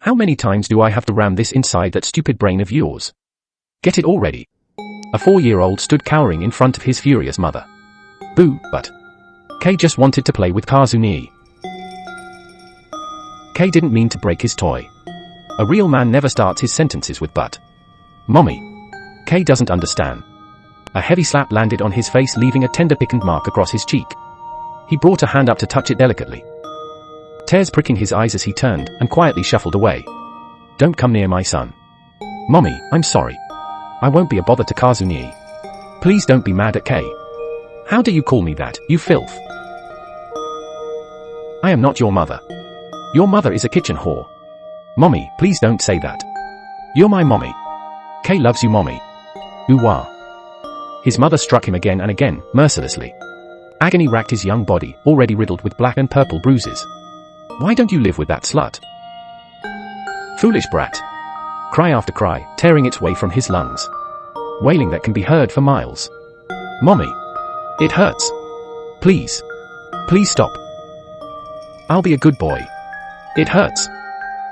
How many times do I have to ram this inside that stupid brain of yours? Get it already. A 4-year-old stood cowering in front of his furious mother. Boo, but Kei just wanted to play with Kazuni. Kei didn't mean to break his toy. A real man never starts his sentences with but. Mommy. Kei doesn't understand. A heavy slap landed on his face, leaving a tender pickled mark across his cheek. He brought a hand up to touch it delicately. Tears pricking his eyes as he turned and quietly shuffled away. Don't come near my son. Mommy, I'm sorry. I won't be a bother to Kazuni. Please don't be mad at Kei. How do you call me that, you filth? I am not your mother. Your mother is a kitchen whore. Mommy, please don't say that. You're my mommy. Kei loves you, mommy. Ooh-wah. His mother struck him again and again, mercilessly. Agony racked his young body, already riddled with black and purple bruises. Why don't you live with that slut? Foolish brat. Cry after cry, tearing its way from his lungs. Wailing that can be heard for miles. Mommy. It hurts. Please. Please stop. I'll be a good boy. It hurts.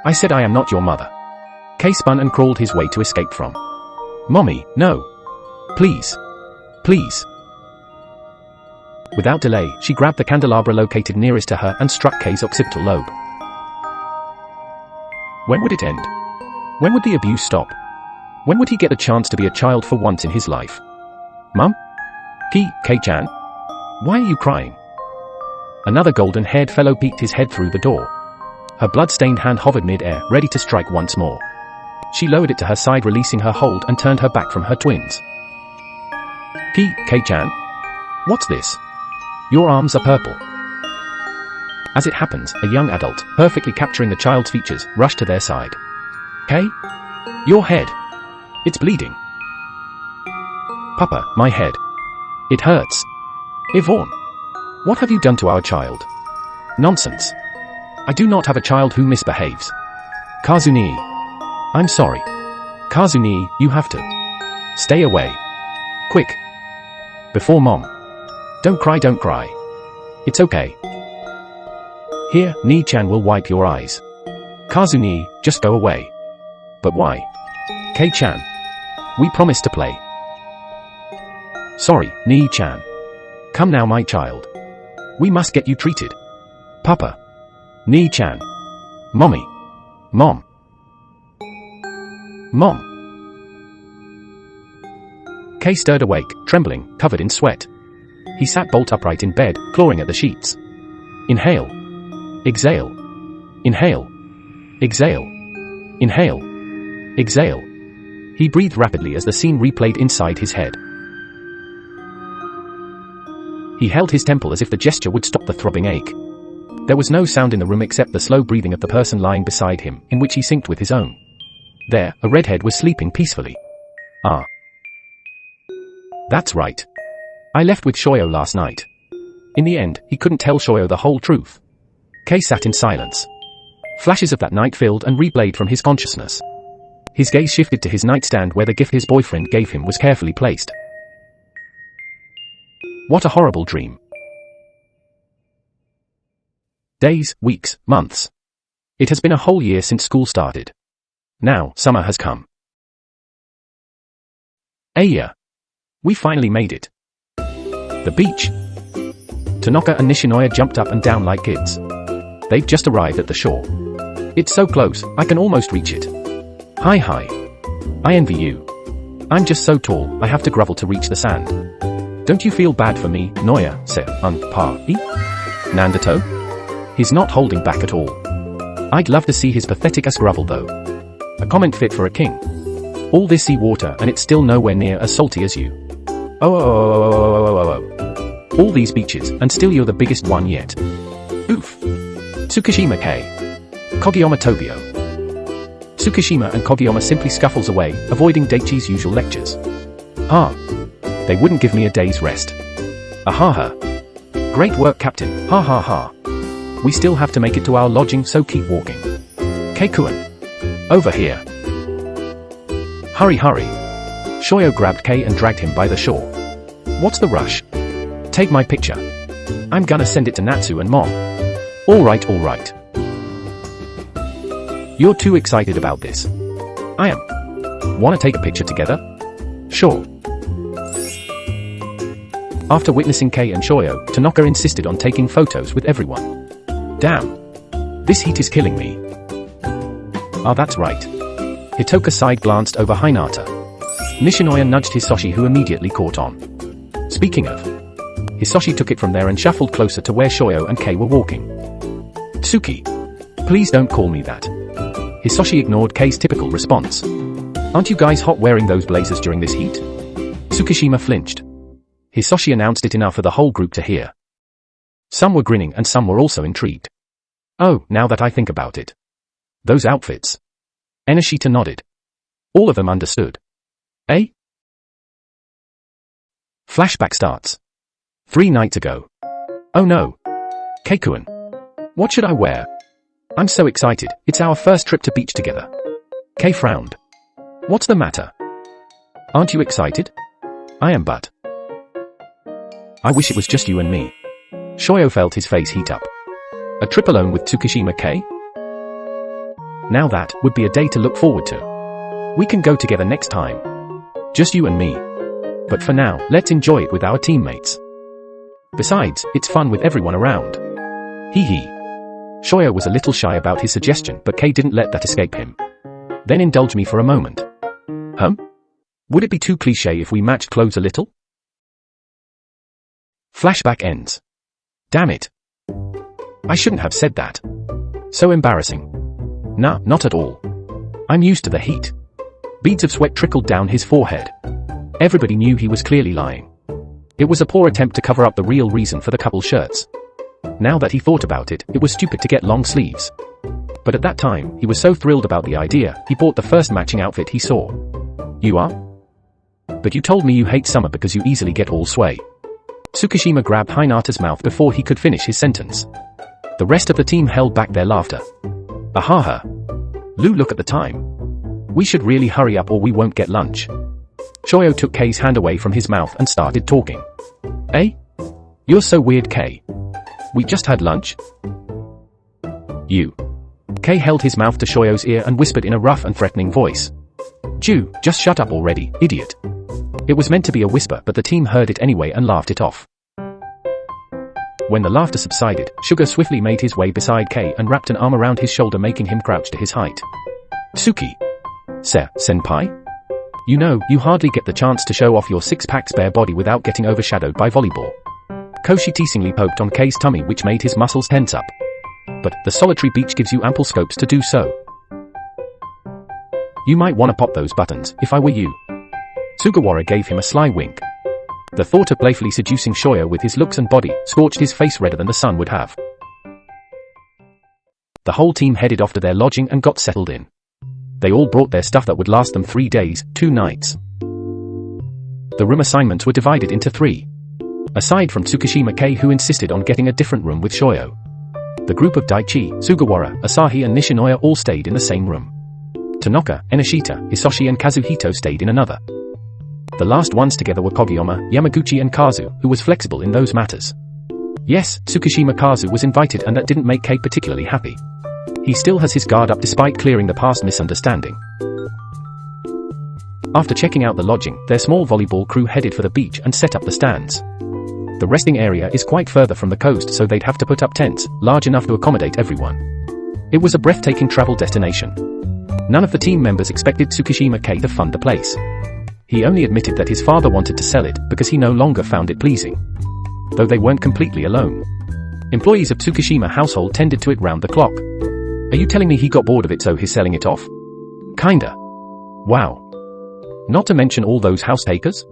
I said I am not your mother. Kei spun and crawled his way to escape from. Mommy, no. Please. Please. Without delay, she grabbed the candelabra located nearest to her and struck Kei's occipital lobe. When would it end? When would the abuse stop? When would he get the chance to be a child for once in his life? Mum? Kei-chan? Why are you crying? Another golden-haired fellow peeked his head through the door. Her blood-stained hand hovered mid-air, ready to strike once more. She lowered it to her side, releasing her hold, and turned her back from her twins. Kei-chan? What's this? Your arms are purple. As it happens, a young adult, perfectly capturing the child's features, rushed to their side. Kei? Your head. It's bleeding. Papa, my head. It hurts. Yvonne. What have you done to our child? Nonsense. I do not have a child who misbehaves. Kazuni. I'm sorry. Kazuni, you have to. Stay away. Quick. Before Mom. Don't cry, don't cry. It's okay. Here, Nii-chan will wipe your eyes. Kazuni, just go away. But why? Kei-chan. We promised to play. Sorry, Nii-chan. Come now, my child. We must get you treated. Papa. Nii-chan. Mommy. Mom. Mom. Kei stirred awake, trembling, covered in sweat. He sat bolt upright in bed, clawing at the sheets. Inhale. Exhale. Inhale. Exhale. Inhale. Exhale. He breathed rapidly as the scene replayed inside his head. He held his temple as if the gesture would stop the throbbing ache. There was no sound in the room except the slow breathing of the person lying beside him, in which he synced with his own. There, a redhead was sleeping peacefully. Ah. That's right. I left with Shoyo last night. In the end, he couldn't tell Shoyo the whole truth. Kei sat in silence. Flashes of that night filled and replayed from his consciousness. His gaze shifted to his nightstand where the gift his boyfriend gave him was carefully placed. What a horrible dream. Days, weeks, months. It has been a whole year since school started. Now, summer has come. Aya. We finally made it. The beach. Tanaka and Nishinoya jumped up and down like kids. They've just arrived at the shore. It's so close, I can almost reach it. Hi. I envy you. I'm just so tall, I have to grovel to reach the sand. Don't you feel bad for me, Noya, said Pa-i? Nandato? He's not holding back at all. I'd love to see his pathetic ass grovel though. A comment fit for a king. All this sea water and it's still nowhere near as salty as you. Oh. All these beaches, and still you're the biggest one yet. Oof. Tsukishima Kei. Kogiyama Tobio. Tsukishima and Kogiyama simply scuffles away, avoiding Daichi's usual lectures. They wouldn't give me a day's rest. Ahaha. Great work, Captain, ha. We still have to make it to our lodging, so keep walking. Kei-kun. Over here. Hurry. Shoyo grabbed Kei and dragged him by the shore. What's the rush? Take my picture. I'm gonna send it to Natsu and Mom. All right. You're too excited about this. I am. Wanna take a picture together? Sure. After witnessing Kei and Shoyo, Tanaka insisted on taking photos with everyone. Damn. This heat is killing me. Ah, that's right. Hitoka side-glanced over Hinata. Nishinoya nudged Hisoshi, who immediately caught on. Speaking of, Hisoshi took it from there and shuffled closer to where Shoyo and Kei were walking. Tsuki. Please don't call me that. Hisoshi ignored Kei's typical response. Aren't you guys hot wearing those blazers during this heat? Tsukishima flinched. Hisoshi announced it enough for the whole group to hear. Some were grinning and some were also intrigued. Oh, now that I think about it. Those outfits. Enoshita nodded. All of them understood. Eh? Flashback starts. 3 nights ago. Oh no. Keikun. What should I wear? I'm so excited, it's our first trip to beach together. Kei frowned. What's the matter? Aren't you excited? I am, but I wish it was just you and me. Shoyo felt his face heat up. A trip alone with Tsukishima Kei? Now that would be a day to look forward to. We can go together next time. Just you and me. But for now, let's enjoy it with our teammates. Besides, it's fun with everyone around. Hee hee. Shoyo was a little shy about his suggestion, but Kei didn't let that escape him. Then indulge me for a moment. Would it be too cliché if we matched clothes a little? Flashback ends. Damn it. I shouldn't have said that. So embarrassing. Nah, not at all. I'm used to the heat. Beads of sweat trickled down his forehead. Everybody knew he was clearly lying. It was a poor attempt to cover up the real reason for the couple's shirts. Now that he thought about it, it was stupid to get long sleeves. But at that time, he was so thrilled about the idea, he bought the first matching outfit he saw. You are? But you told me you hate summer because you easily get all sway. Tsukishima grabbed Hinata's mouth before he could finish his sentence. The rest of the team held back their laughter. Ahaha. Lou, look at the time. We should really hurry up or we won't get lunch. Shoyo took Kei's hand away from his mouth and started talking. Eh? You're so weird, Kei. We just had lunch? You. Kei held his mouth to Shoyo's ear and whispered in a rough and threatening voice. Ju, just shut up already, idiot. It was meant to be a whisper, but the team heard it anyway and laughed it off. When the laughter subsided, Sugar swiftly made his way beside Kei and wrapped an arm around his shoulder, making him crouch to his height. Tsuki. Senpai? You know, you hardly get the chance to show off your six-pack spare body without getting overshadowed by volleyball. Koshi teasingly poked on Kei's tummy, which made his muscles tense up. But the solitary beach gives you ample scopes to do so. You might want to pop those buttons, if I were you. Sugawara gave him a sly wink. The thought of playfully seducing Shoyo with his looks and body scorched his face redder than the sun would have. The whole team headed off to their lodging and got settled in. They all brought their stuff that would last them 3 days, 2 nights. The room assignments were divided into 3. Aside from Tsukishima Kei, who insisted on getting a different room with Shoyo. The group of Daichi, Sugawara, Asahi and Nishinoya all stayed in the same room. Tanaka, Enoshita, Hisoshi and Kazuhito stayed in another. The last ones together were Kogiyama, Yamaguchi and Kazu, who was flexible in those matters. Yes, Tsukishima Kazu was invited, and that didn't make Kei particularly happy. He still has his guard up despite clearing the past misunderstanding. After checking out the lodging, their small volleyball crew headed for the beach and set up the stands. The resting area is quite further from the coast, so they'd have to put up tents, large enough to accommodate everyone. It was a breathtaking travel destination. None of the team members expected Tsukishima Kei to fund the place. He only admitted that his father wanted to sell it because he no longer found it pleasing. Though they weren't completely alone. Employees of Tsukishima household tended to it round the clock. Are you telling me he got bored of it, so he's selling it off? Kinda. Wow. Not to mention all those house takers?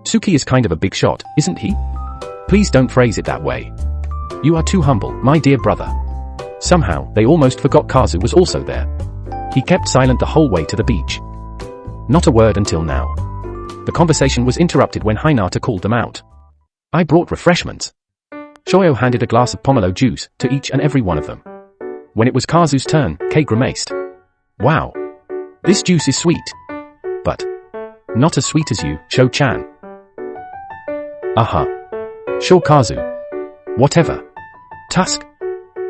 Tsuki is kind of a big shot, isn't he? Please don't phrase it that way. You are too humble, my dear brother. Somehow, they almost forgot Kazu was also there. He kept silent the whole way to the beach. Not a word until now. The conversation was interrupted when Hinata called them out. I brought refreshments. Shoyo handed a glass of pomelo juice to each and every one of them. When it was Kazu's turn, Kei grimaced. Wow. This juice is sweet. But not as sweet as you, Sho-chan. Aha. Sure, Kazu. Whatever. Tusk.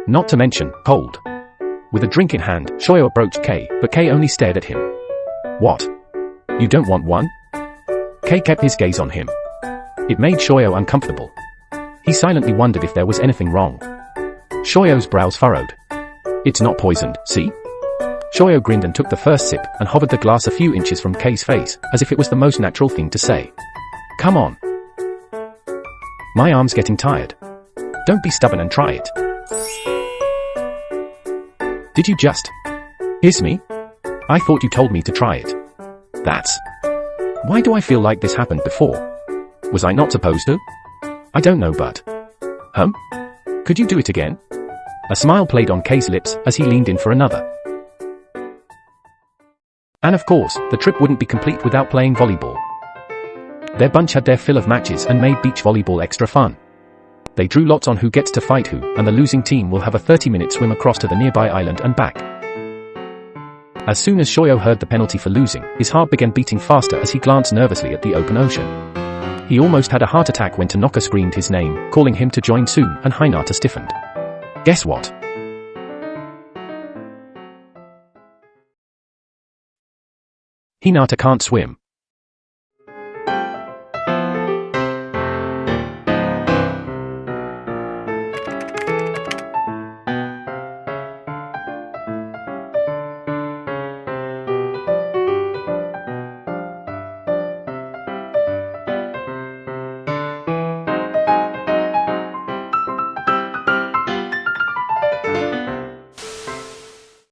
Not to mention, cold. With a drink in hand, Shoyo approached Kei, but Kei only stared at him. What? You don't want one? Kei kept his gaze on him. It made Shoyo uncomfortable. He silently wondered if there was anything wrong. Shoyo's brows furrowed. It's not poisoned, see? Shoyo grinned and took the first sip, and hovered the glass a few inches from Kei's face, as if it was the most natural thing to say. Come on. My arm's getting tired. Don't be stubborn and try it. Did you just hiss me? I thought you told me to try it. That's... Why do I feel like this happened before? Was I not supposed to? I don't know, but... Could you do it again? A smile played on Kei's lips as he leaned in for another. And of course, the trip wouldn't be complete without playing volleyball. Their bunch had their fill of matches and made beach volleyball extra fun. They drew lots on who gets to fight who, and the losing team will have a 30-minute swim across to the nearby island and back. As soon as Shoyo heard the penalty for losing, his heart began beating faster as he glanced nervously at the open ocean. He almost had a heart attack when Tanaka screamed his name, calling him to join soon, and Hinata stiffened. Guess what? Hinata can't swim.